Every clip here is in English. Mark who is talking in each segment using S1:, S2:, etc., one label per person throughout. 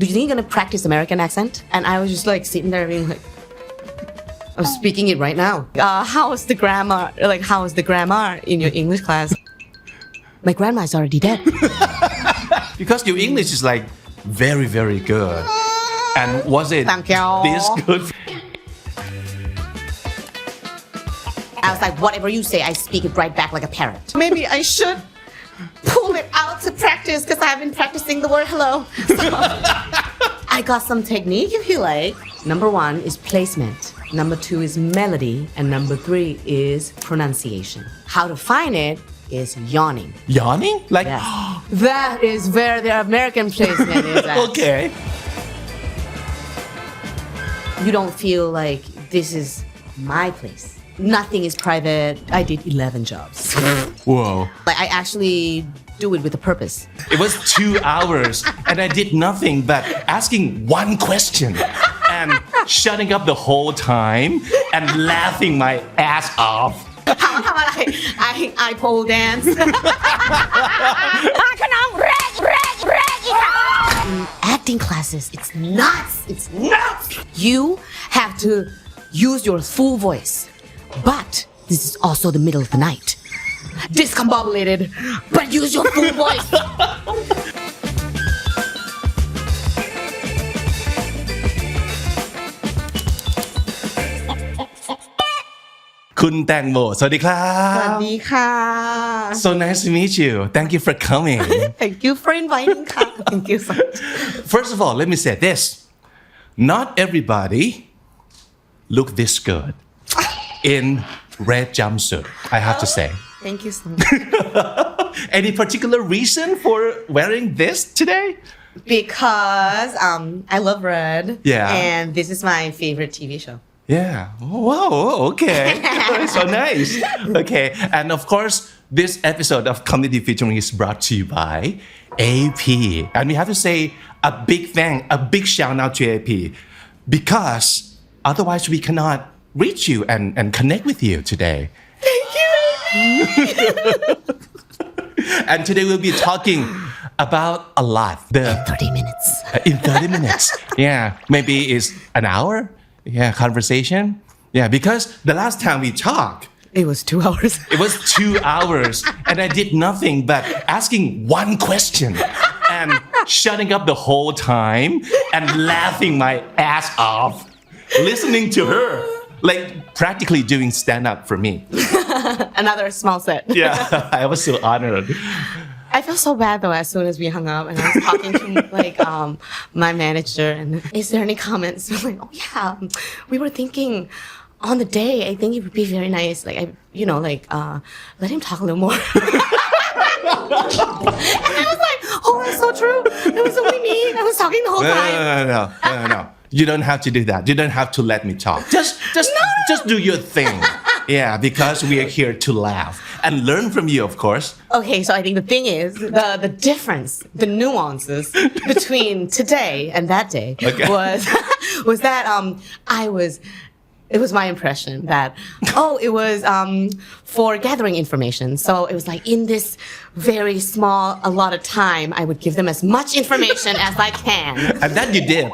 S1: do you think you're gonna practice American accent? And I was just like sitting there being like, I'm speaking it right now. How's the grammar? Like, how's the grammar in your English class? My grandma is already dead.
S2: Because your English is like very, very good. And was it
S1: Thank you.
S2: this good?
S1: I was like, whatever you say, I speak it right back like a parrot. Maybe I should pull it out to practice because I've been practicing the word hello. So, I got some technique if you like. Number 1 is placement. Number 2 is melody. And number 3 is pronunciation. How to find it is yawning.
S2: Yawning? Like,
S1: Yes. That is where the American placement is at.
S2: okay.
S1: You don't feel like this is my place. Nothing is private. I did 11 jobs.
S2: Whoa.
S1: Like I actually do it with a purpose.
S2: It was 2 hours and I did nothing but asking one question and shutting up the whole time and laughing my ass off.
S1: I pole dance. Acting classes, it's nuts. It's nuts. You have to use your full voice. But this is also the middle of the night. Discombobulated, but use your full voice.
S2: คุณแตงโมสวัสดีครับ
S1: สวัสดีค่ะ
S2: So nice to meet you. Thank you for coming.
S1: Thank you for inviting ค่ะ Thank you so much.
S2: First of all, let me say this. Not everybody look this good in red jumpsuit, I have to say.
S1: Thank you so much.
S2: Any particular reason for wearing this today?
S1: Because I love red.
S2: Yeah.
S1: And this is my favorite TV show.
S2: Yeah. Wow. Okay. So nice. Okay. And of course, this episode of Comedy Featuring is brought to you by AP. And we have to say a big shout out to AP because otherwise we cannot reach you and connect with you today.
S1: Thank you.
S2: And today we'll be talking about a lot.
S1: 30 minutes.
S2: In 30 minutes. Yeah. Maybe it's an hour. Yeah. Conversation. Yeah. Because the last time we talked,
S1: It was 2 hours.
S2: it was 2 hours and I did nothing but asking one question and shutting up the whole time and laughing my ass off, listening to her, like practically doing stand-up for me.
S1: Another small set.
S2: Yeah, I was so honored.
S1: I felt so bad though as soon as we hung up and I was talking to like my manager and is there any comments? I'm like, oh yeah, we were thinking on the day, I think it would be very nice. Like let him talk a little more. And I was like, oh, that's so true. It was only me. I was talking the whole time.
S2: No. You don't have to do that. You don't have to let me talk. Just do your thing. Yeah, because we are here to laugh and learn from you, of course.
S1: Okay, so I think the thing is the difference, the nuances between today and that day was that it was my impression that it was for gathering information. So it was like in this very small allotted time, I would give them as much information as I can.
S2: And that you did.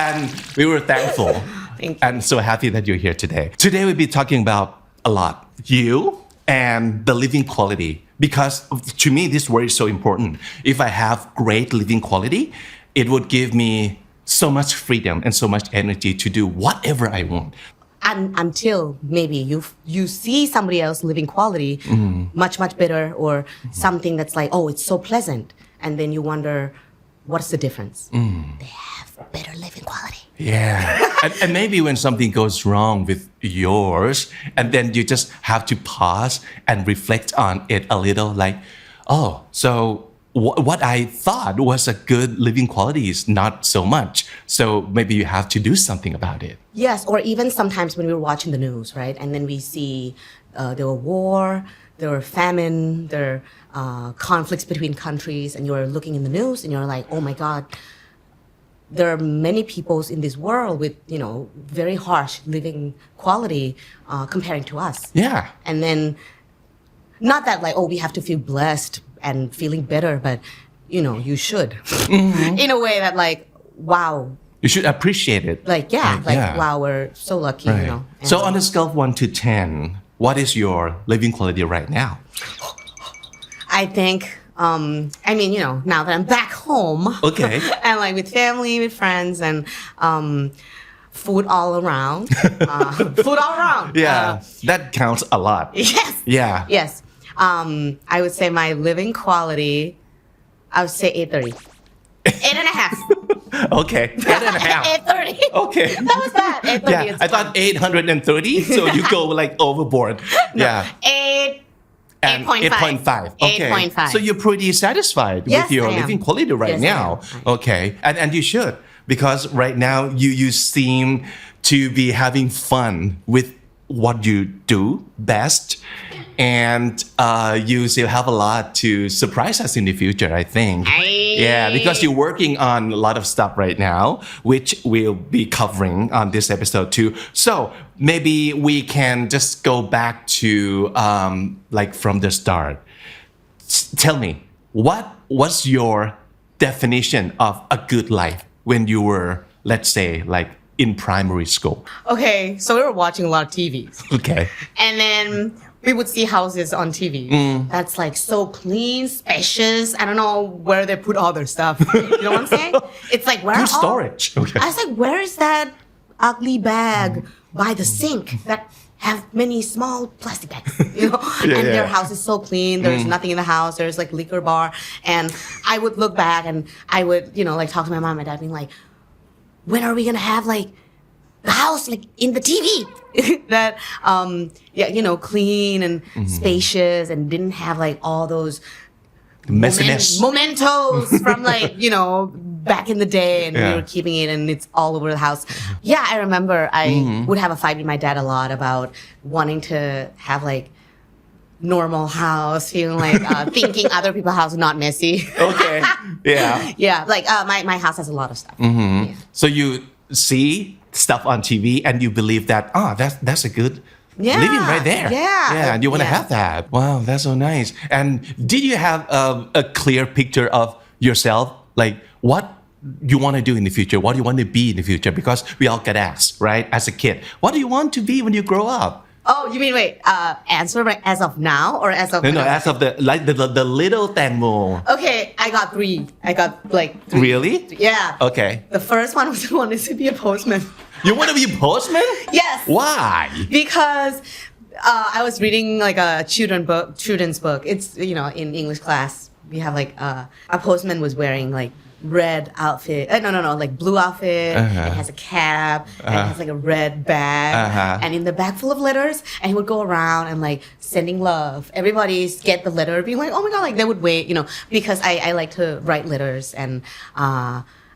S2: And we were thankful.
S1: Thank you.
S2: And so happy that you're here today. Today we'll be talking about a lot. You and the living quality. Because to me, this word is so important. If I have great living quality, it would give me so much freedom and so much energy to do whatever I want.
S1: Until maybe you see somebody else living quality much better or something that's like, oh, it's so pleasant. And then you wonder, what's the difference? They have better living quality.
S2: Yeah. and maybe when something goes wrong with yours, and then you just have to pause and reflect on it a little like, oh, so what I thought was a good living quality is not so much. So maybe you have to do something about it.
S1: Yes, or even sometimes when we were watching the news, right? And then we see there were war, there were famine, there are conflicts between countries, and you're looking in the news and you're like, oh my God, there are many peoples in this world with, very harsh living quality comparing to us.
S2: Yeah.
S1: And then, not that like, oh, we have to feel blessed and feeling better, but you should in a way that like wow
S2: you should appreciate it
S1: like wow we're so lucky
S2: right. So on a scale of 1 to 10 what is your living quality right now
S1: I think I mean now that I'm back home
S2: okay
S1: and like with family with friends and food all around
S2: yeah that counts a lot
S1: yes yes I would say my living quality I would say 8.30 8.5
S2: okay 8.5
S1: 8.30
S2: okay
S1: that was bad 8.30
S2: yeah I thought 830 so you go like overboard yeah 8.5 okay
S1: 8.5
S2: so you're pretty satisfied
S1: yes,
S2: with your living quality right
S1: yes,
S2: now okay and you should because right now you seem to be having fun with what you do best and you still have a lot to surprise us in the future I think yeah because you're working on a lot of stuff right now which we'll be covering on this episode too so maybe we can just go back to like from the start tell me what was your definition of a good life when you were let's say like in primary school
S1: okay so we were watching a lot of TVs
S2: okay
S1: and then we would see houses on TV that's like so clean spacious I don't know where they put all their stuff you know what I'm saying it's like where
S2: good storage okay
S1: I was like where is that ugly bag by the sink that have many small plastic bags and their house is so clean there's nothing in the house there's like liquor bar and I would look back and I would like talk to my mom and my dad being like when are we gonna have like the house like in the TV that clean and spacious and didn't have like all those
S2: messiness
S1: mementos from like back in the day and we were keeping it and it's all over the house yeah I remember I would have a fight with my dad a lot about wanting to have like normal house feeling like thinking other people's house not messy
S2: okay yeah
S1: like my house has a lot of stuff
S2: so you see stuff on TV and you believe that that's a good living right there and you want to have that wow that's so nice and did you have a clear picture of yourself like what you want to do in the future what do you want to be in the future because we all get asked right as a kid what do you want to be when you grow up
S1: oh you mean wait answer right as of now or as of
S2: no as of the little Tangmo
S1: okay I got three
S2: really
S1: yeah
S2: okay
S1: the first one was I wanted to be a postman
S2: you want to be a postman
S1: yes
S2: why
S1: because I was reading like a children's book it's in English class we have like a postman was wearing like red outfit no like blue outfit it has a cap and it has like a red bag and in the bag full of letters and he would go around and like sending love everybody's get the letter being like oh my god like they would wait because I like to write letters and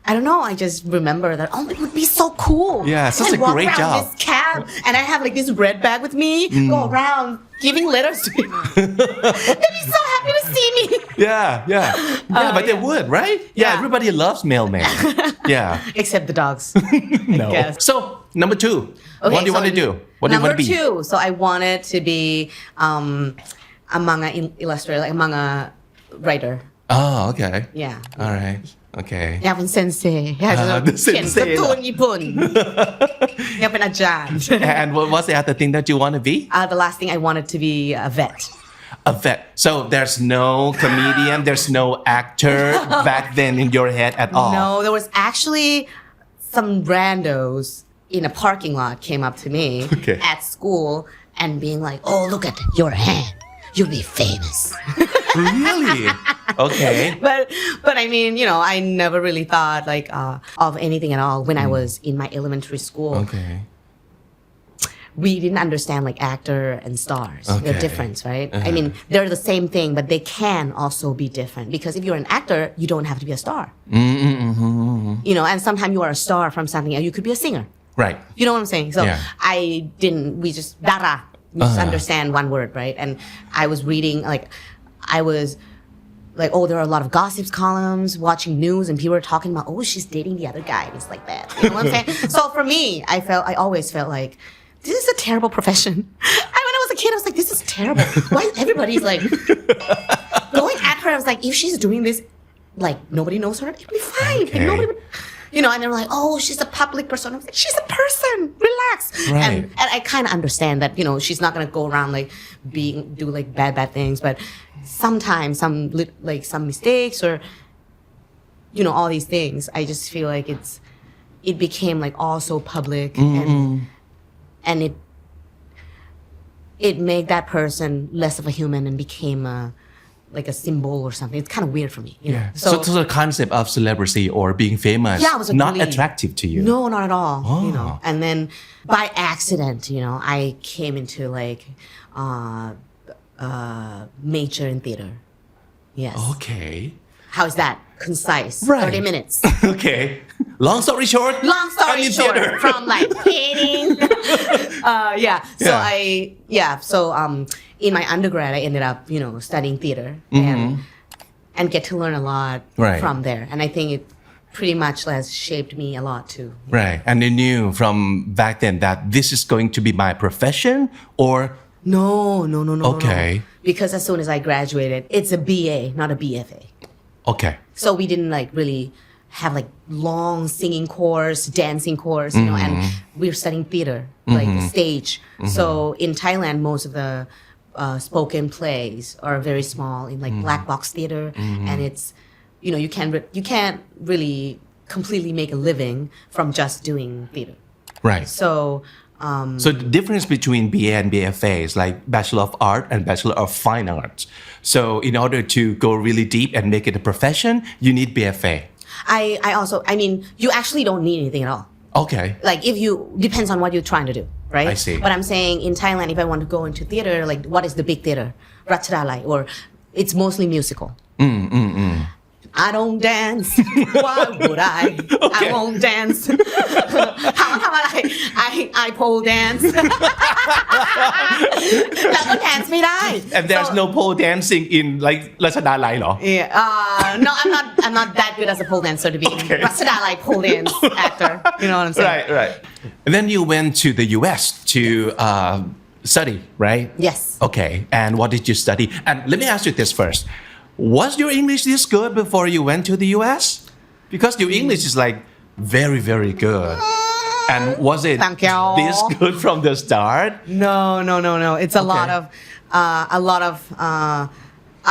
S1: I don't know I just remember that it would be so cool
S2: yeah such a great job
S1: this cab and I have like this red bag with me go around giving letters to people they'd be so happy to see me
S2: yeah but they would right yeah everybody loves mailman yeah
S1: except the dogs
S2: no so number 2 what do you want to do what do you want to be
S1: number 2 so I wanted to be a manga illustrator like a manga writer
S2: oh okay
S1: yeah
S2: all right okay
S1: อยากเป็นเซนเซอยากจะเขียนการ์ตูนญี่ปุ่นอยากเป็นอาจารย์
S2: and what's the other thing that you want to be
S1: the last thing I wanted to be a vet
S2: so there's no comedian there's no actor back then in your head at all
S1: no there was actually some randos in a parking lot came up to me at school and being like oh look at your hand you'll be famous
S2: really okay
S1: but I mean I never really thought like of anything at all when I was in my elementary school
S2: okay
S1: we didn't understand like actor and stars the difference right I mean they're the same thing but they can also be different because if you're an actor you don't have to be a star and sometimes you are a star from something else you could be a singer
S2: right
S1: you know what I'm saying so we just dara we just understand one word right and I was reading like I was like oh there are a lot of gossips columns watching news and people were talking about oh she's dating the other guy and it's like that you know what I'm saying so for me I always felt like this is a terrible profession when I was a kid I was like this is terrible why everybody's like going at her I was like if she's doing this like nobody knows her, it'll be fine.
S2: Okay.
S1: Like, nobody would, and they're like, oh, she's a public person. I'm like, she's a person. Relax.
S2: Right.
S1: And I kind of understand that, she's not gonna go around like do like bad things, but sometimes some mistakes or all these things, I just feel like it became like all so public and it made that person less of a human and became like a symbol or something. It's kind of weird for me.
S2: Yeah. So the concept of celebrity or being famous,
S1: was
S2: not
S1: really,
S2: attractive to you.
S1: No, not at all.
S2: Oh.
S1: And then by accident, I came into like major in theater. Yes.
S2: Okay.
S1: How is that? Concise.
S2: Right.
S1: 30 minutes.
S2: Okay. Long story short.
S1: Long story
S2: I'm in
S1: short,
S2: theater.
S1: from like painting. So in my undergrad, I ended up, studying theater and get to learn a lot from there. And I think it pretty much has shaped me a lot too.
S2: Right. And you knew from back then that this is going to be my profession or?
S1: No.
S2: Okay.
S1: No. Because as soon as I graduated, it's a BA, not a BFA.
S2: Okay.
S1: So we didn't like really have like long singing course, dancing course, and we were studying theater, like the stage. So in Thailand, most of the spoken plays are very small in like black box theater, and it's, you can't really completely make a living from just doing theater.
S2: Right.
S1: So
S2: the difference between BA and BFA is like Bachelor of Art and Bachelor of Fine Arts. So in order to go really deep and make it a profession, you need BFA.
S1: I mean, you actually don't need anything at all.
S2: Okay.
S1: Like depends on what you're trying to do, right?
S2: I see.
S1: But I'm saying in Thailand, if I want to go into theater, like what is the big theater? Ratchadalai, or it's mostly musical. I don't dance. Why would I?
S2: Okay.
S1: I won't dance. ถามว่าทำอะไร I pole dance แล้วก็ dance ไม่ได้
S2: And there's no pole dancing in like Lazada Lai เหรอ
S1: Yeah. No, I'm not that good as a pole dancer to be Ratchada like pole dance actor. You know what I'm saying?
S2: Right. And then you went to the US to study, right?
S1: Yes.
S2: Okay. And what did you study? And let me ask you this first. Was your English this good before you went to the US? Because your English is like very, very good. And was it
S1: Thank you.
S2: this good from the start?
S1: No. It's a lot of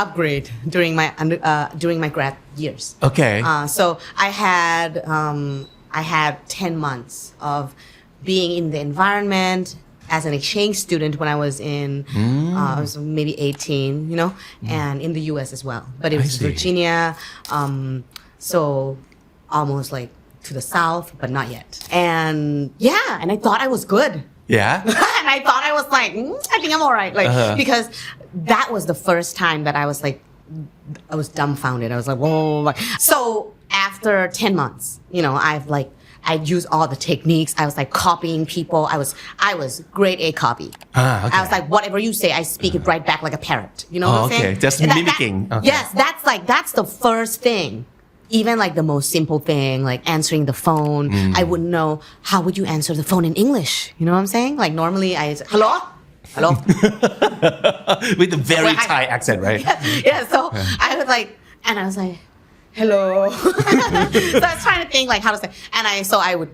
S1: upgrade during my grad years.
S2: Okay.
S1: So I had 10 months of being in the environment as an exchange student when I was I was maybe 18, and in the US as well. But it was Virginia, so almost like to the south, but not yet. And and I thought I was good.
S2: Yeah.
S1: And I thought I was like, I think I'm all right. Like, because that was the first time that I was like, I was dumbfounded. I was like, whoa. So after 10 months, I used all the techniques. I was like copying people. I was grade A copy.
S2: Okay.
S1: I was like, whatever you say, I speak it right back like a parrot. You know what I'm saying?
S2: Okay. Just mimicking. Okay.
S1: Yes, that's the first thing. Even like the most simple thing, like answering the phone. I wouldn't know, how would you answer the phone in English? You know what I'm saying? Like normally I say, hello?
S2: With a very Thai accent, right?
S1: Yeah, so I was like, hello. So I was trying to think like how to say, and I would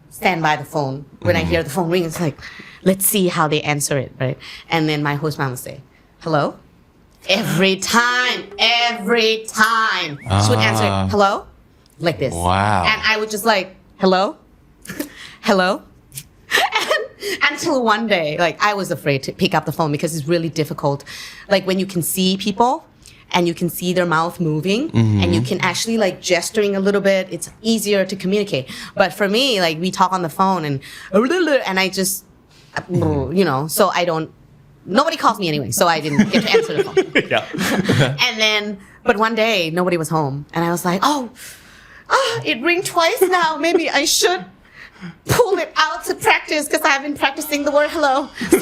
S1: stand by the phone when I hear the phone ring. It's like, let's see how they answer it, right? And then my host mom would say, hello. Every time. She would answer it, hello, like this.
S2: Wow.
S1: And I would just like, hello. And until one day, like I was afraid to pick up the phone because it's really difficult. Like when you can see people and you can see their mouth moving and you can actually like gesturing a little bit, it's easier to communicate. But for me, like we talk on the phone and I just, so nobody calls me anyway, so I didn't get to answer the phone.
S2: Yeah.
S1: And then, but one day nobody was home and I was like, it rang twice now. Maybe I should pull it out to practice because I've been practicing the word hello. So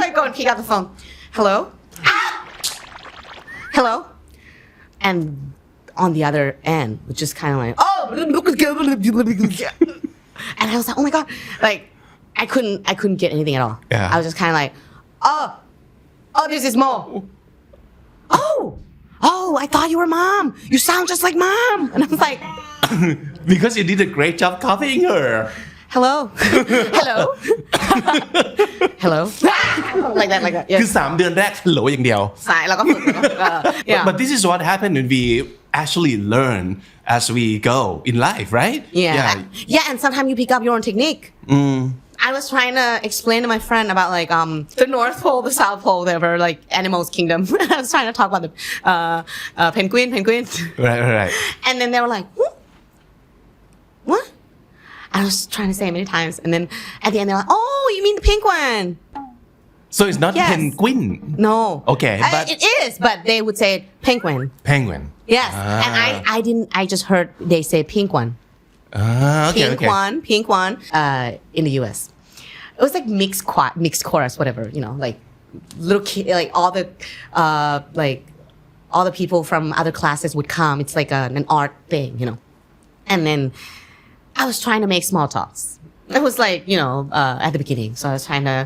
S1: I go and pick up the phone. Hello? And on the other end, which is kind of like, and I was like, oh my God, like I couldn't get anything at all.
S2: Yeah.
S1: I was just kind of like, oh, this is Mo. oh, I thought you were mom. You sound just like mom. And I was like,
S2: because you did a great job copying her.
S1: hello, hello, hello, like that, like that.
S2: คือ
S1: Yes.
S2: 3 เดือนแรก hello อย่างเดียว
S1: สายแล้วก็ฝึก yeah.
S2: But this is what happened when we actually learn as we go in life, right?
S1: Yeah, and sometimes you pick up your own technique. I was trying to explain to my friend about like the North Pole, the South Pole, whatever, like animals kingdom. I was trying to talk about the penguin.
S2: Right.
S1: And then they were like, what? I was trying to say it many times, and then at the end they're like, oh, you mean the pink one?
S2: So it's not
S1: Yes.
S2: penguin.
S1: No.
S2: Okay, but
S1: it is, but they would say penguin.
S2: Penguin.
S1: Yes, and I didn't. I just heard they say pink one.
S2: Okay.
S1: Pink one. In the U.S., it was like mixed chorus, whatever. You know, like little kid, like all the people from other classes would come. It's like an art thing, you know. And then I was trying to make small talks. It was like, you know, at the beginning. So I was trying to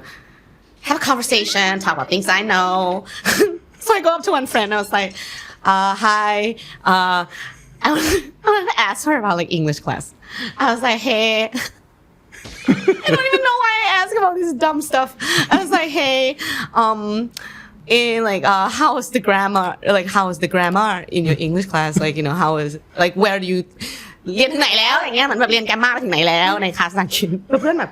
S1: have a conversation, talk about things I know. So I go up to one friend. I was like, hi. I wanted to ask her about like English class. I was like, hey. I don't even know why I ask about this dumb stuff. I was like, hey, in like how is the grammar in your English class? Like, you know, how is like where do you เรียนถึงไหนแล้วอย่างเงี้ยเหมือนแบบเรียนแกรมมาไปถึงไหนแล้วในคลาสภาษาอังกฤษเพื่อนแบบ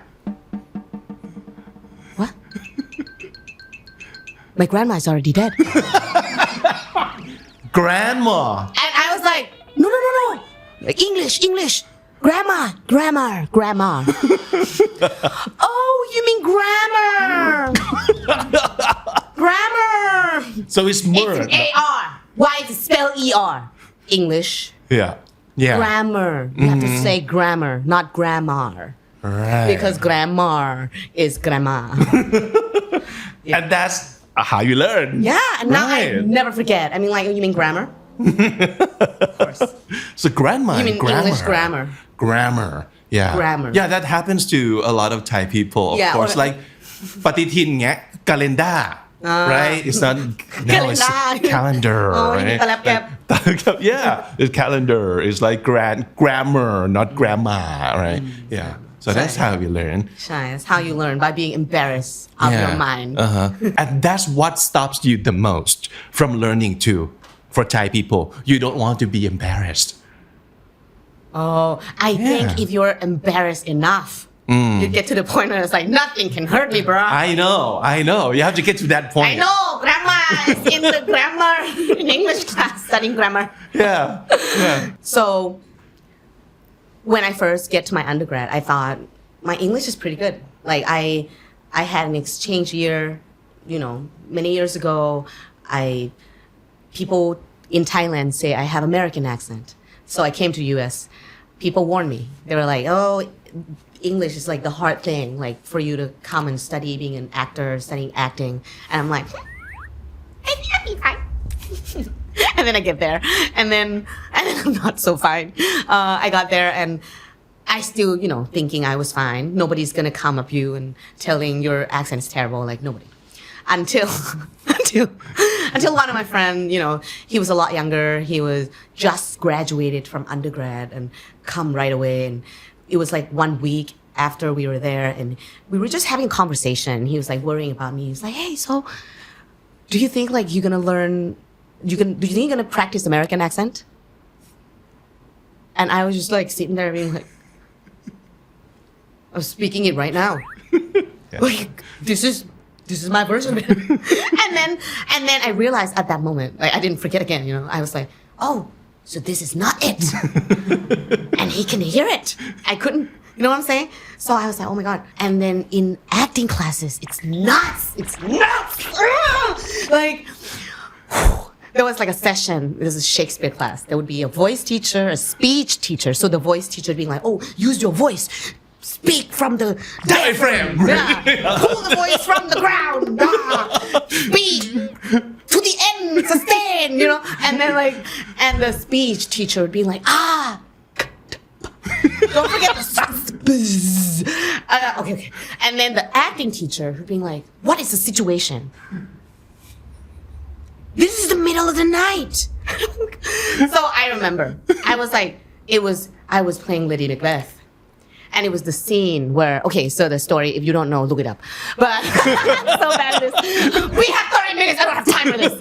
S1: what my grandma is already dead
S2: Grandma.
S1: and I was like no like English grammar oh you mean grammar
S2: So it's more.
S1: it's AR why is it spelled ER English
S2: Yeah.
S1: grammar you have to say grammar not grammar
S2: Right.
S1: because grammar is grammar
S2: And that's how you learn.
S1: yeah and now
S2: Right.
S1: I never forget I mean like you mean grammar of course
S2: So grandma.
S1: you mean
S2: grammar.
S1: English grammar
S2: Grammar. Yeah.
S1: Grammar.
S2: Yeah, that happens to a lot of Thai people, of
S1: Yeah,
S2: course.
S1: or-
S2: Like ปฏิทินเงี้ย calendar. Right? It's not now it's calendar.
S1: Oh, you
S2: right?
S1: mean talab-gap.
S2: Yeah. It's calendar. It's like grammar, not grandma, right? Yeah. So that's how we learn.
S1: ใช่ that's how you learn by being embarrassed of your mind
S2: And that's what stops you the most from learning too. For Thai people, you don't want to be embarrassed.
S1: oh I think if you're embarrassed enough you get to the point where it's like nothing can hurt me bro
S2: I know. You have to get to that point.
S1: I know grammar is in the grammar in English class studying grammar
S2: Yeah.
S1: so when I first get to my undergrad I thought my English is pretty good like I had an exchange year you know many years ago people in Thailand say I have American accent so I came to US people warned me they were like oh English is like the hard thing like for you to come and study being an actor studying acting and I'm like I think I'll be fine and then I get there and then I'm not so fine I got there and I still you know thinking I was fine nobody's gonna come up you and telling your accent is terrible like nobody until one of my friends you know he was a lot younger he was just graduated from undergrad and come right away and it was like 1 week after we were there and we were just having a conversation he was like worrying about me he was like hey so do you think like you're gonna learn do you think you're gonna practice American accent and I was just like sitting there being like I'm speaking it right now like this is my version of it and then I realized at that moment like I didn't forget again you know I was like oh so this is not it and he can hear it I couldn't you know what I'm saying so I was like oh my god and then in acting classes it's nuts like there was like a session this is a Shakespeare class there would be a voice teacher a speech teacher so the voice teacher being like oh use your voice speak from the
S2: Diaphragm.
S1: pull the voice from the ground speak to the end sustain you know and then like and the speech teacher would be like don't forget the okay and then the acting teacher would be like what is the situation this is the middle of the night So I remember, I was playing Lady Macbeth. And it was the scene where, okay, so the story, if you don't know, look it up. But I'm so bad at this. We have 30 minutes, I don't have time for this.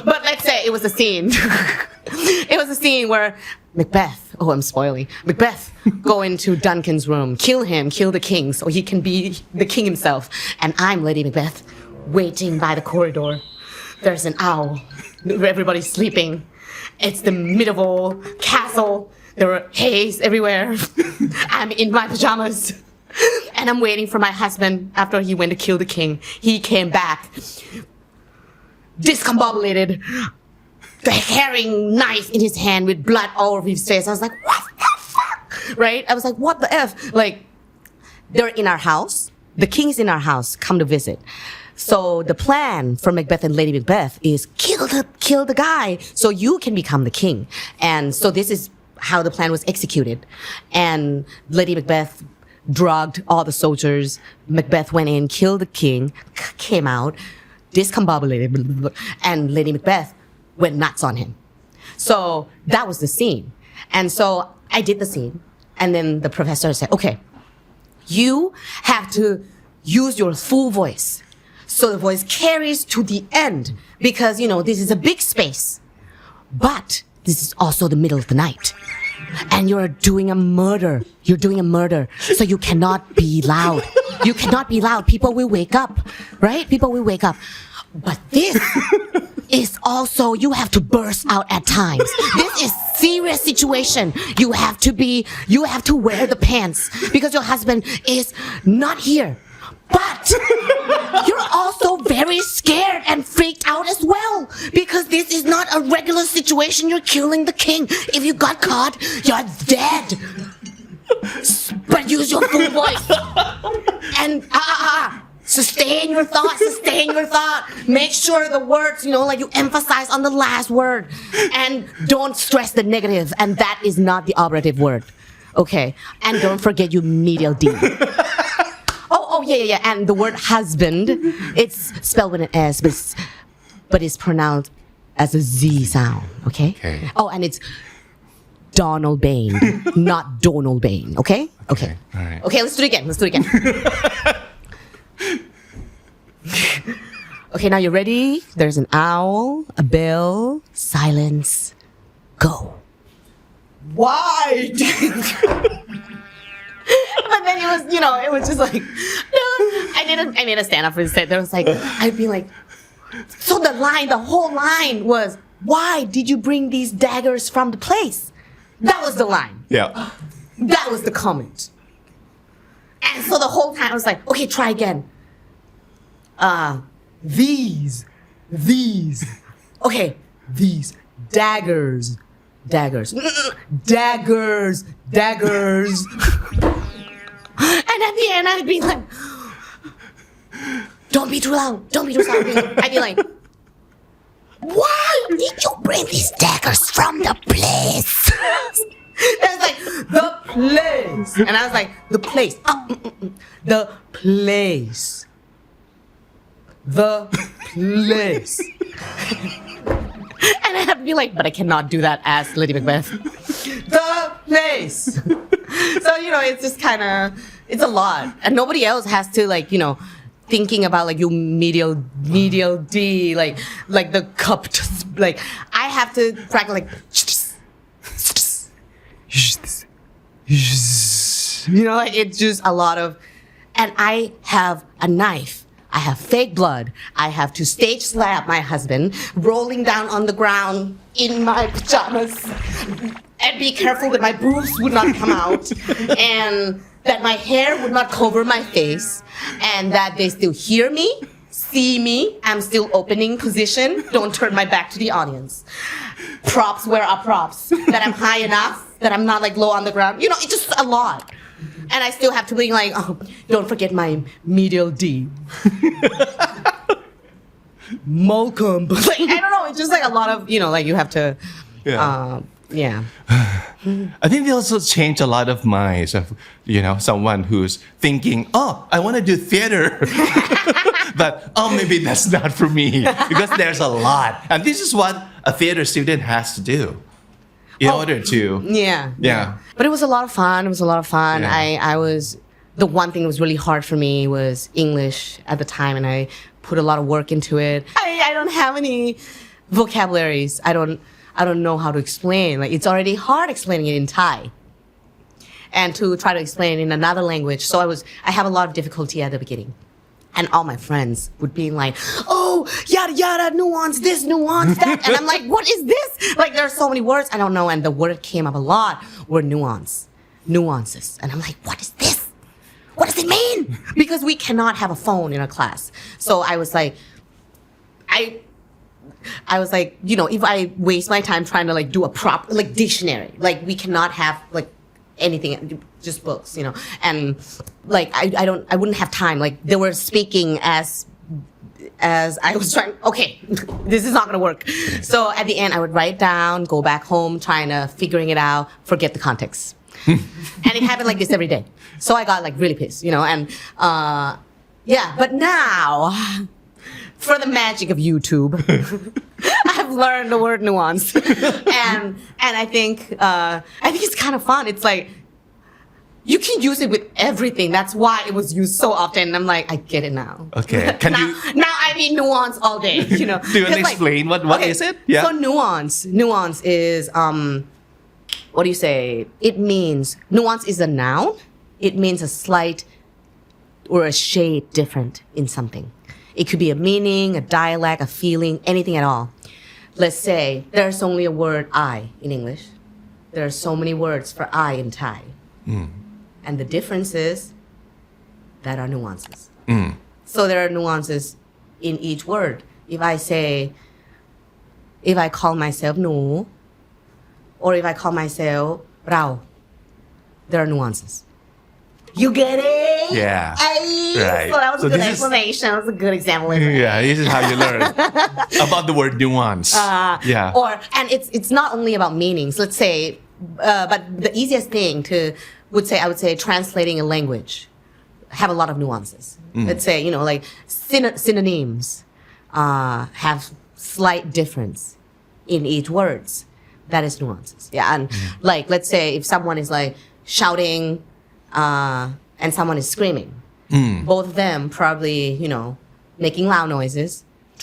S1: But let's say it was a scene. It was a scene where Macbeth, I'm spoiling, Macbeth go into Duncan's room, kill him, kill the king so he can be the king himself. And I'm Lady Macbeth, waiting by the corridor. There's an owl. Everybody's sleeping. It's the medieval castle. There were haze everywhere. I'm in my pajamas. And I'm waiting for my husband after he went to kill the king. He came back, discombobulated, carrying knife in his hand with blood all over his face. I was like, what the fuck? Right? I was like, what the F? Like, they're in our house. The king's in our house, come to visit. So the plan for Macbeth and Lady Macbeth is kill the guy so you can become the king. And so this is how the plan was executed. And Lady Macbeth drugged all the soldiers. Macbeth went in, killed the king, came out, discombobulated, and Lady Macbeth went nuts on him. So that was the scene. And so I did the scene. And then the professor said, okay, you have to use your full voice. So the voice carries to the end because, this is a big space. But this is also the middle of the night. And you're doing a murder. You're doing a murder. So you cannot be loud. You cannot be loud. People will wake up, right? People will wake up. But this is also, you have to burst out at times. This is serious situation. You have to wear the pants because your husband is not here. But you're also very scared and freaked out as well because this is not a regular situation. You're killing the king. If you got caught, you're dead. But use your full voice. And sustain your thought. Make sure the words, you emphasize on the last word. And don't stress the negative. And that is not the operative word. Okay? And don't forget your medial D. Yeah. And the word husband, it's spelled with an S, but it's pronounced as a Z sound, okay? Oh, and it's Donald Bain, not Donald Bain, okay? Okay.
S2: All right.
S1: Okay, let's do it again. Okay, now you're ready? There's an owl, a bell, silence, go. Why? But then it was just like, no, I made a stand up for this set. There was like, I'd be like, so the whole line was, why did you bring these daggers from the place? That was the line.
S2: Yeah.
S1: That was the comment. And so the whole time I was like, okay, try again. These. Okay, these daggers. Daggers. And at the end, I'd be like, don't be too loud. I'd be like, why did you bring these daggers from the place? And it's like, the place. And I was like, the place. The place. The place. And I have to be like, but I cannot do that as Lady Macbeth. The place. So, it's just kind of, it's a lot. And nobody else has to thinking about your medial D, like the cup, like I have to practice it's just a lot of, and I have a knife. I have fake blood. I have to stage slap my husband, rolling down on the ground in my pajamas, and be careful that my boobs would not come out, and that my hair would not cover my face, and that they still hear me, see me. I'm still opening position. Don't turn my back to the audience. Props, where are props? That I'm high enough, that I'm not low on the ground. It's just a lot. And I still have to be like, don't forget my medial D. Malcolm. I don't know, it's just a lot of, you have to, yeah.
S2: I think they also change a lot of minds of, someone who's thinking, I want to do theater. But, maybe that's not for me because there's a lot. And this is what a theater student has to do in order to
S1: yeah but it was a lot of fun
S2: Yeah.
S1: I was the one thing that was really hard for me was English at the time and I put a lot of work into it I don't have any vocabularies I don't know how to explain like it's already hard explaining it in Thai and to try to explain it in another language so I have a lot of difficulty at the beginning and all my friends would be like oh yada yada nuance this nuance that and I'm like what is this like there are so many words I don't know and the word that came up a lot were nuances and I'm like what is this what does it mean because we cannot have a phone in our class so I was like I was like you know if I waste my time trying to like do a proper like dictionary like we cannot have like anything just books you know and like I wouldn't have time like they were speaking as I was trying okay this is not gonna work so at the end I would write down go back home trying to figuring it out forget the context and it happened like this every day so I got like really pissed you know and yeah but now for the magic of YouTube I've learned the word nuance and I think it's kind of fun it's like you can use it with everything that's why it was used so often I'm like I get it now
S2: okay can
S1: now,
S2: you
S1: now I mean nuance all day you know
S2: do you want to
S1: 'Cause, like,
S2: explain what is it yeah
S1: so nuance is what do you say it means nuance is a noun it means a slight or a shade different in something it could be a meaning a dialect a feeling anything at all let's say there's only a word I in English there are so many words for I in Thai and the difference is that are nuances so there are nuances in each word if I call myself หนู or if I call myself เรา there are nuances you get it
S2: Yeah. Right.
S1: so that was
S2: So
S1: a good
S2: this is-
S1: explanation that was a good example
S2: yeah this is how you learn about the word nuance yeah
S1: or and it's not only about meanings let's say but the easiest thing I would say translating a language have a lot of nuances let's say you know like synonyms have slight difference in each words that is nuances yeah and like let's say if someone is like shouting and someone is screaming both of them probably you know making loud noises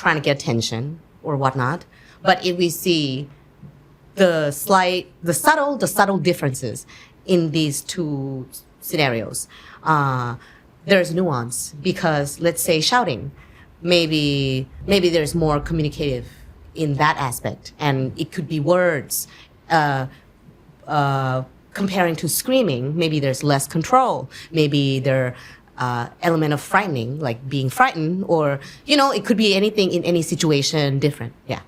S1: trying to get attention or whatnot but if we see the subtle differences in these two scenarios there's nuance because let's say shouting maybe there's more communicative in that aspect and it could be words comparing to screaming maybe there's less control maybe there element of frightening like being frightened or you know it could be anything in any situation different yeah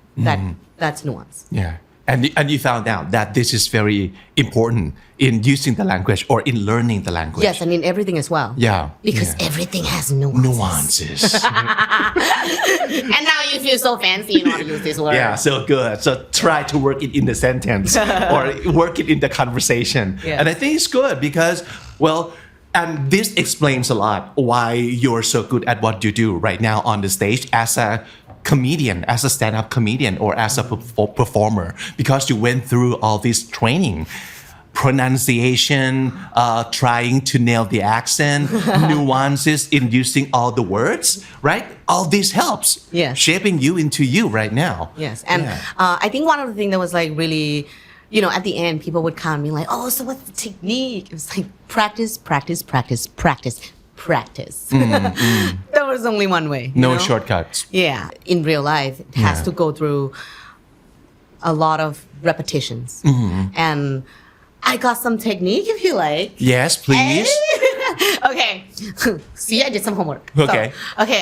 S1: that's nuance
S2: yeah and you found out that this is very important in using the language or in learning the language
S1: yes and in everything as well
S2: yeah
S1: because everything has nuances and now you feel so fancy you know how to use this word
S2: yeah so good so try to work it in the sentence or work it in the conversation
S1: Yes.
S2: and I think it's good because well and this explains a lot why you're so good at what you do right now on the stage as a comedian as a stand-up comedian or as a performer because you went through all this training pronunciation trying to nail the accent nuances in using all the words right all this helps
S1: Yes.
S2: shaping you into you right now
S1: yes and I think one of the things that was like really you know at the end people would come and be like oh so what's the technique it was like practice there was only one way
S2: no
S1: you know?
S2: shortcuts
S1: Yeah, in real life, it has to go through a lot of repetitions. And I got some technique if you like.
S2: yes please
S1: Okay. See, I did some homework.
S2: Okay.
S1: So, okay,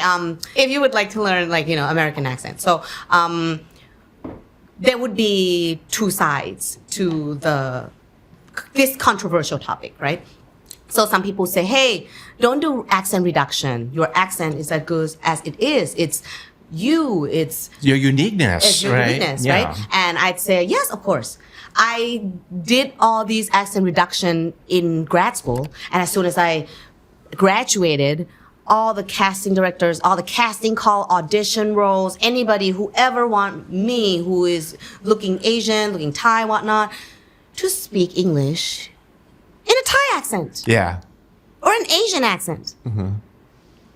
S1: if you would like to learn like, you know, American accent. So, there would be two sides to this controversial topic, right? So some people say, hey, don't do accent reduction. Your accent is as good as it is. It's you. It's
S2: your uniqueness
S1: your
S2: right
S1: uniqueness, right? And I'd say, yes, of course. I did all these accent reduction in grad school. And as soon as I graduated, all the casting directors, all the casting call, audition roles, anybody who ever want me who is looking Asian, looking Thai, whatnot, to speak English in a Thai accent
S2: Yeah.
S1: or an Asian accent.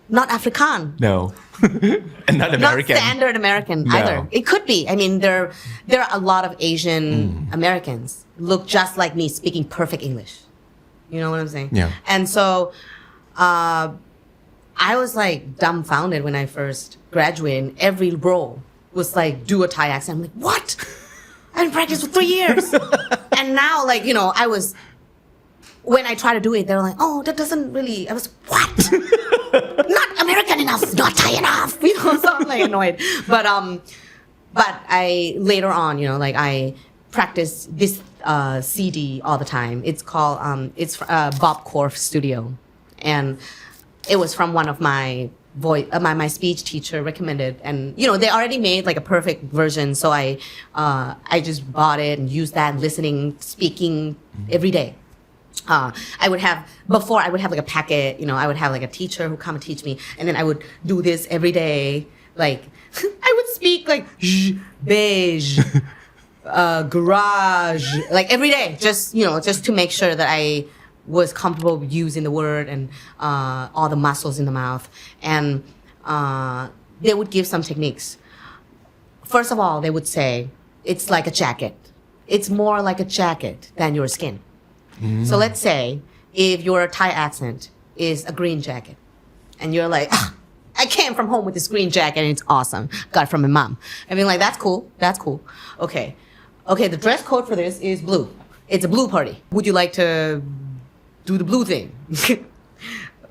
S1: Not African.
S2: No. And not American.
S1: Not standard American
S2: No.
S1: either. It could be. I mean, there are a lot of Asian Americans look just like me speaking perfect English. You know what I'm saying?
S2: Yeah.
S1: And so I was like dumbfounded when I first graduated. Every role was like, do a Thai accent. I'm like, what? I've been practicing for 3 years. And now, like, you know, when I try to do it, they're like, oh, that doesn't really, I was, what? Not American enough, not Thai enough. You know, so I'm like annoyed. But I, later on, you know, like I practice this CD all the time. It's called, it's Bob Korf Studio. And it was from one of my my speech teacher recommended, and you know they already made like a perfect version, so I just bought it and used that, listening, speaking every day. I would have like a packet, you know, I would have like a teacher who come and teach me, and then I would do this every day. Like I would speak like beige, garage, like every day, just you know, just to make sure that I was comfortable using the word and all the muscles in the mouth. And they would give some techniques. First of all, they would say, it's like a jacket. It's more like a jacket than your skin. So let's say if your Thai accent is a green jacket and you're like, I came from home with this green jacket and it's awesome. Got it from my mom. I mean, like, that's cool. That's cool. Okay, the dress code for this is blue. It's a blue party. Would you like to do the blue thing?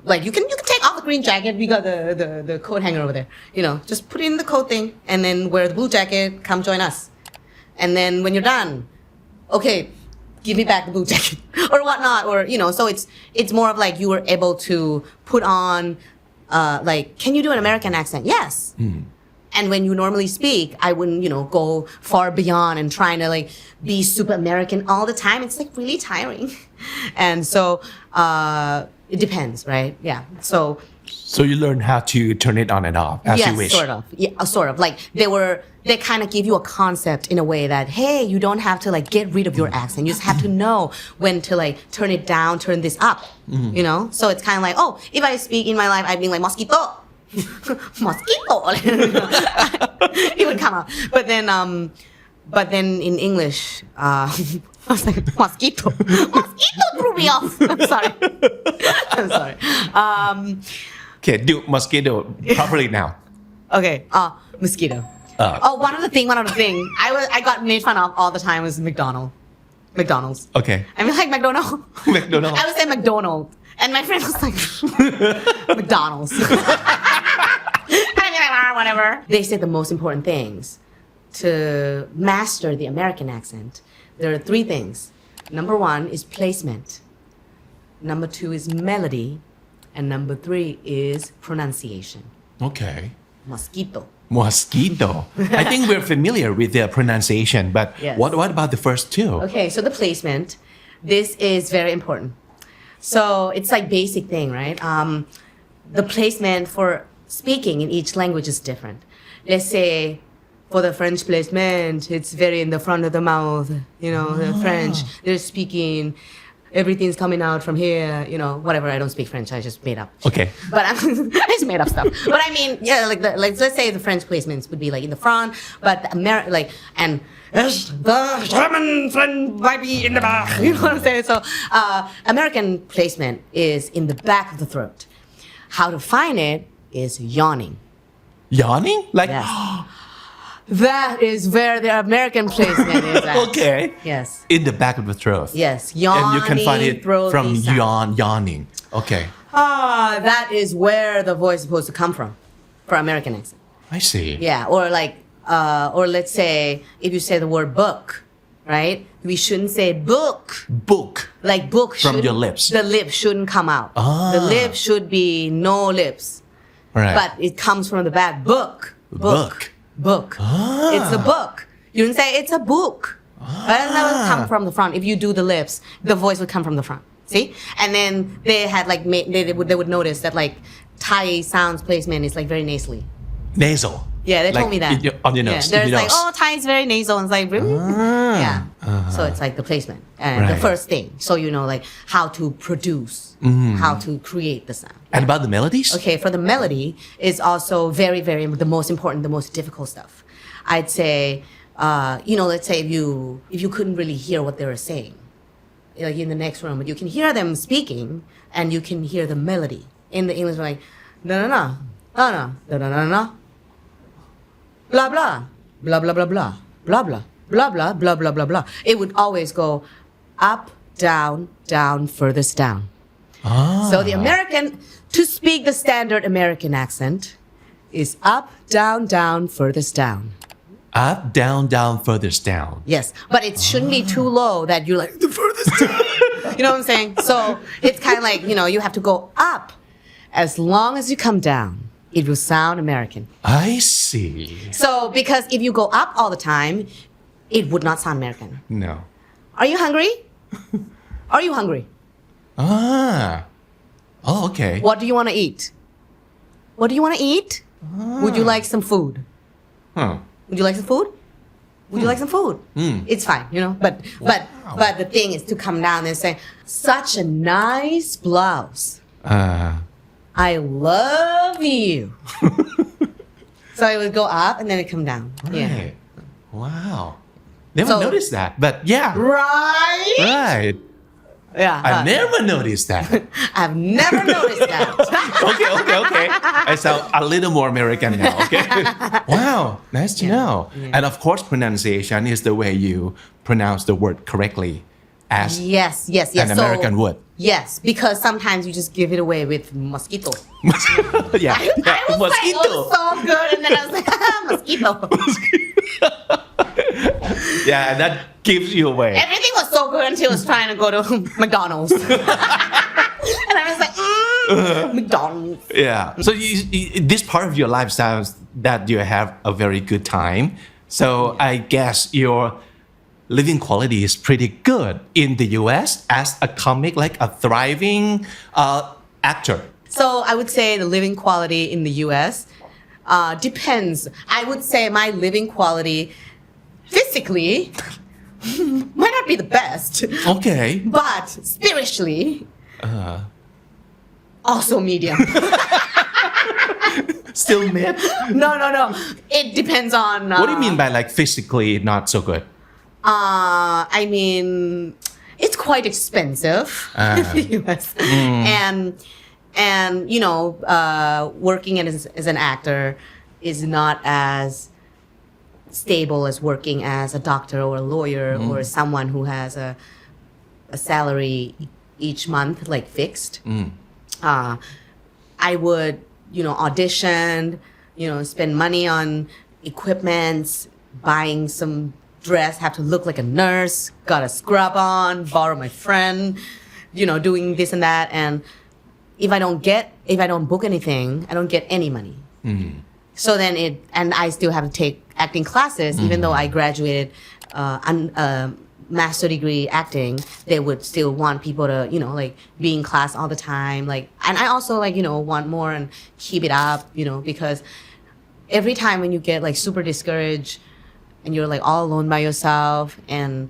S1: Like you can take off the green jacket. We got the coat hanger over there. You know, just put in the coat thing and then wear the blue jacket. Come join us. And then when you're done, okay, give me back the blue jacket or whatnot. Or you know, so it's more of like you were able to put on, like, can you do an American accent? Yes. And when you normally speak, I wouldn't, you know, go far beyond and trying to like be super American all the time. It's like really tiring. And so it depends, right? Yeah. So
S2: you learn how to turn it on and off as you wish.
S1: Sort of. Yeah, sort of. Like they kind of give you a concept in a way that, hey, you don't have to like get rid of your accent. You just have to know when to like turn it down, turn this up, you know? So it's kind of like, oh, if I speak in my life, I'd be like mosquito. Mosquito. It would come out. But then in English, I was like, mosquito. Mosquito threw me off. I'm sorry.
S2: Okay, do mosquito properly now.
S1: Okay, mosquito. One other thing. I got made fun of all the time was McDonald's.
S2: Okay.
S1: I mean, like McDonald's.
S2: McDonald's.
S1: I would say McDonald's. And my friend was like, McDonald's. I mean, like, whatever. They said the most important things to master the American accent. There are 3 things. Number 1 is placement. Number 2 is melody. And number 3 is pronunciation.
S2: Okay.
S1: Mosquito.
S2: I think we're familiar with the pronunciation, but
S1: Yes.
S2: what about the first 2?
S1: Okay, so the placement. This is very important. So it's like basic thing, right? The placement for speaking in each language is different. Let's say for the French placement, it's very in the front of the mouth, you know, the French, they're speaking, everything's coming out from here, you know, whatever. I don't speak French, I just made up.
S2: Okay.
S1: But I just made up stuff. But I mean, yeah, like let's say the French placements would be like in the front, but the and the German friend might be in the back. You know what I'm saying? So American placement is in the back of the throat. How to find it is yawning.
S2: Yawning? Like,
S1: Yes. That is where the American placement is at.
S2: Okay.
S1: Yes.
S2: In the back of the throat.
S1: Yes. Yawning,
S2: And you can find it from
S1: sound.
S2: yawning. Okay.
S1: That is where the voice is supposed to come from for American accent.
S2: I see.
S1: Yeah, or like, or let's say if you say the word book, right? We shouldn't say book.
S2: Book.
S1: Like book
S2: From your lips.
S1: The lips shouldn't come out. The lips should be no lips.
S2: Right.
S1: But it comes from the back. Book. It's a book. You didn't say it's a book. But that would come from the front. If you do the lips, the voice would come from the front. See? And then they had like they would notice that like Thai sounds placement is like very nasally.
S2: Nasal.
S1: Yeah, they told me that.
S2: On your nose.
S1: Yeah, there's
S2: in your
S1: like,
S2: nose.
S1: oh, Thai is very nasal. And it's like, really? Yeah. So it's like the placement and the
S2: Right.
S1: first thing. So you know, like how to produce, how to create the sound.
S2: And about the melodies?
S1: Okay, for the melody is also very, very the most important, the most difficult stuff. I'd say, let's say if you couldn't really hear what they were saying, like in the next room, but you can hear them speaking and you can hear the melody in the English, like no, no, no, no, no, no, no, no. Blah blah blah blah blah blah blah blah blah blah blah blah blah blah. It would always go up, down, down, furthest down. So the American, to speak the standard American accent, is up, down, down, furthest down.
S2: Up, down, down, furthest down.
S1: Yes, but it shouldn't be too low that you're like the furthest down. You know what I'm saying? So it's kind of like you have to go up. As long as you come down, it will sound American.
S2: I see.
S1: So because if you go up all the time, it would not sound American.
S2: No.
S1: Are you hungry? Are you hungry?
S2: Oh, okay.
S1: What do you want to eat? What do you want to eat? Would you like some food?
S2: Huh.
S1: Would you like some food? Would you like some food? It's fine, But the thing is to come down and say, such a nice blouse. I love you. So it would go up and then it come down. Yeah.
S2: Right. Wow. Never
S1: So-
S2: noticed that, but yeah.
S1: Right?
S2: Right.
S1: Yeah.
S2: I never noticed that.
S1: I've never noticed that.
S2: Okay. I sound a little more American now, okay? Wow, nice to know. And of course, pronunciation is the way you pronounce the word correctly as
S1: Yes.
S2: an American would.
S1: Yes, because sometimes you just give it away with mosquito.
S2: Yeah,
S1: I was like, oh, it's so good, and then I was like, mosquito.
S2: Yeah, and that gives you away.
S1: Everything was so good until I was trying to go to McDonald's. And I was like, McDonald's.
S2: Yeah. So this part of your life sounds that you have a very good time. So I guess your living quality is pretty good in the US as a comic, like a thriving actor.
S1: So I would say the living quality in the US depends. I would say my living quality physically might not be the best,
S2: Okay.
S1: but spiritually, also medium.
S2: Still mid?
S1: No. It depends on.
S2: What do you mean by like physically not so good?
S1: I mean, it's quite expensive in the US. And working as an actor is not as stable as working as a doctor or a lawyer or someone who has a salary each month, like fixed. I would, audition, spend money on equipment, buying some dress, have to look like a nurse, got a scrub on, borrow my friend, doing this and that. And if I don't book anything, I don't get any money. So then and I still have to take acting classes, even though I graduated master degree acting, they would still want people to, be in class all the time. And I also want more and keep it up, because every time when you get super discouraged and you're all alone by yourself, and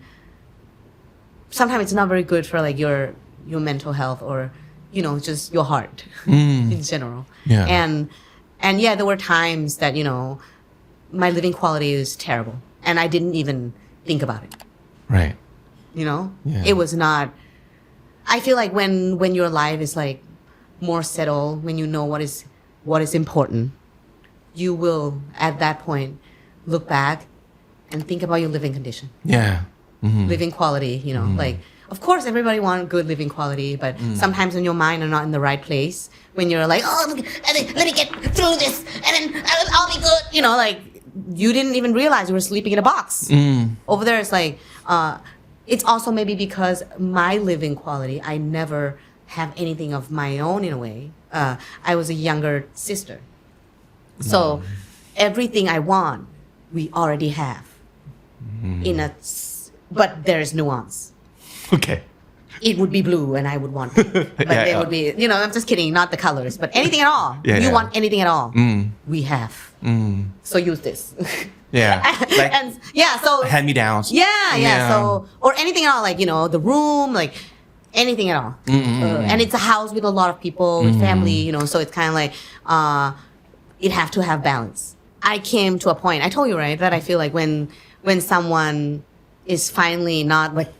S1: sometimes it's not very good for your mental health or, just your heart in general.
S2: Yeah.
S1: And yeah, there were times that, my living quality is terrible and I didn't even think about it.
S2: Right.
S1: Yeah.
S2: Yeah.
S1: It was not, I feel like when your life is more settled, when you know what is important, you will at that point look back and think about your living condition,
S2: Yeah.
S1: living quality, of course everybody wants good living quality, but sometimes when your mind are not in the right place, when you're let me get through this and then I'll be good, you didn't even realize you were sleeping in a box. Over there it's it's also maybe because my living quality, I never have anything of my own in a way. I was a younger sister. So everything I want, we already have. But there's nuance.
S2: Okay.
S1: it would be blue and I would want pink. But
S2: Yeah,
S1: they
S2: yeah.
S1: would be, I'm just kidding, not the colors, but anything at all.
S2: Yeah,
S1: you
S2: yeah.
S1: want anything at all. We have. So use this.
S2: Yeah. Like
S1: And yeah, so
S2: hand-me-downs.
S1: yeah. So or anything at all, like the room, like anything at all. And it's a house with a lot of people, with family, so it's kind of like it have to have balance. I came to a point. I told you right that I feel like when someone is finally not like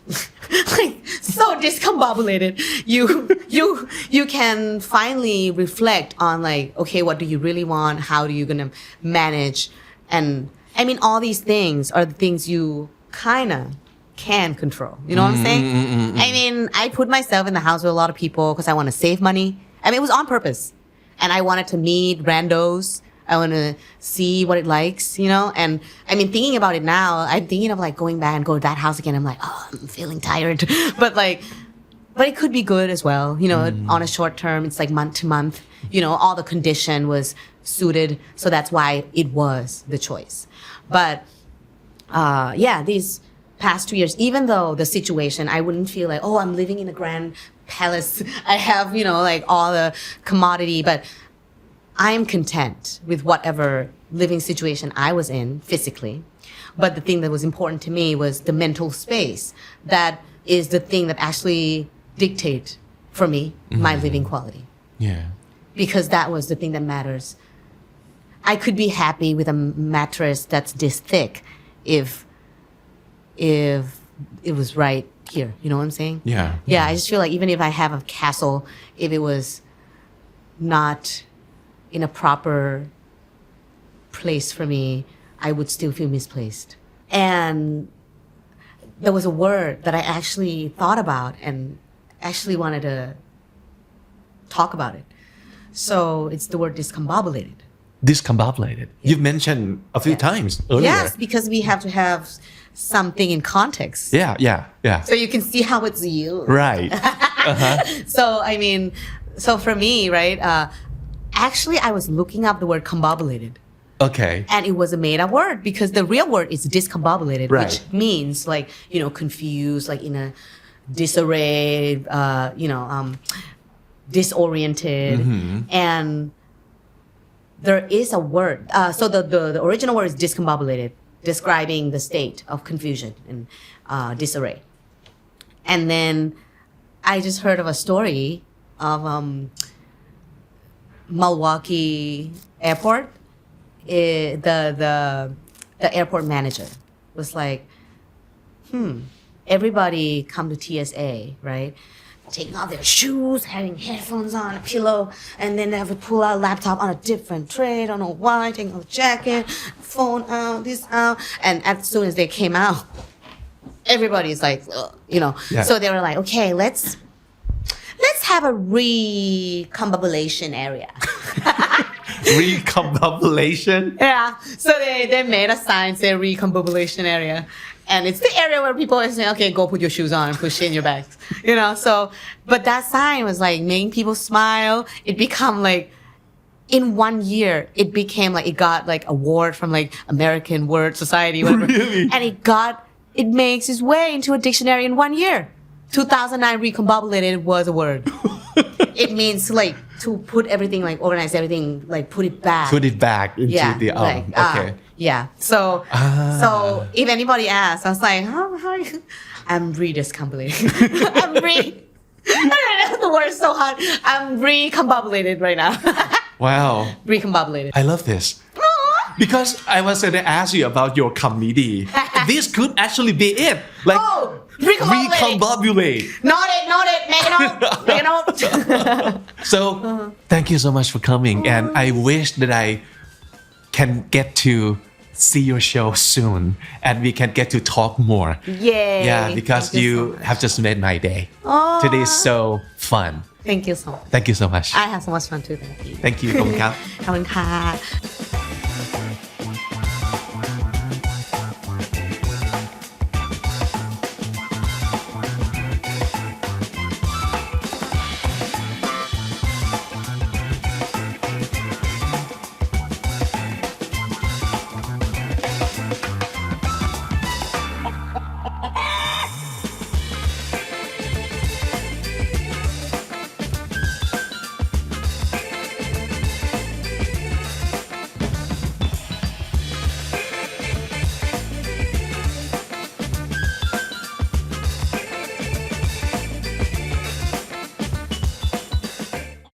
S1: so discombobulated, you can finally reflect on like, okay, what do you really want? How do you gonna manage? And I mean, all these things are the things you kind of can control. You know what I'm saying? I mean, I put myself in the house with a lot of people because I want to save money. I mean, it was on purpose. And I wanted to meet randos. I want to see what it likes, And I mean, thinking about it now, I'm thinking of like going back and go to that house again. I'm like, oh, I'm feeling tired. But it could be good as well. On a short term, it's like month to month. All the condition was suited. So that's why it was the choice. But these past 2 years, even though the situation, I wouldn't feel like, oh, I'm living in a grand palace. I have, like all the commodity, but I'm content with whatever living situation I was in physically. But the thing that was important to me was the mental space. That is the thing that actually dictate for me my living quality.
S2: Yeah.
S1: Because that was the thing that matters. I could be happy with a mattress that's this thick if it was right here. You know what I'm saying?
S2: Yeah.
S1: Yeah, I just feel like even if I have a castle, if it was not in a proper place for me, I would still feel misplaced. And there was a word that I actually thought about and actually wanted to talk about it. So it's the word discombobulated.
S2: Discombobulated. You've mentioned a few times earlier.
S1: Yes, because we have to have something in context.
S2: Yeah.
S1: So you can see how it's you.
S2: Right.
S1: So for me, right, actually I was looking up the word combobulated.
S2: Okay.
S1: And it was a made up word because the real word is discombobulated,
S2: Right.
S1: which means like, confused, like in a disarray, disoriented. And there is a word. So the original word is discombobulated, describing the state of confusion and disarray. And then I just heard of a story of Milwaukee Airport. The airport manager was like, everybody come to TSA, right? Taking off their shoes, having headphones on, a pillow, and then they have to pull out a laptop on a different tray. I don't know why. Taking off a jacket, phone out, this out, and as soon as they came out, everybody's like,
S2: Yeah.
S1: So they were like, okay, let's have a recombobulation area.
S2: Recombobulation?
S1: Yeah. So they made a sign say recombobulation area. And it's the area where people are saying, okay, go put your shoes on and push in your bags. So, but that sign was like making people smile. It become like, in 1 year, it became like, it got like award from like American Word Society, whatever.
S2: Really?
S1: And it makes its way into a dictionary in 1 year. 2009 recombobulated was a word. It means like to put everything, like organize everything, like put it back.
S2: Put it back into the okay.
S1: Yeah. So if anybody asks, I was like, how are you? I'm rediscombobulated. I don't know, the word is so hard. I'm recombobulated right now.
S2: Wow.
S1: Recombobulated.
S2: I love this. Because I was going to ask you about your comedy. This could actually be it. Like, recombobulate.
S1: Note it. Make a note.
S2: So, thank you so much for coming. And I wish that I can get to see your show soon. And we can get to talk more.
S1: Yay.
S2: Yeah, because
S1: Thank
S2: you
S1: so much.
S2: have just made my day.
S1: Oh.
S2: Today is so fun.
S1: Thank you so much.
S2: Thank you so much.
S1: I have so much fun too. Thank you.
S2: Thank you. ขอบคุณครับ
S1: ขอบคุณค่ะ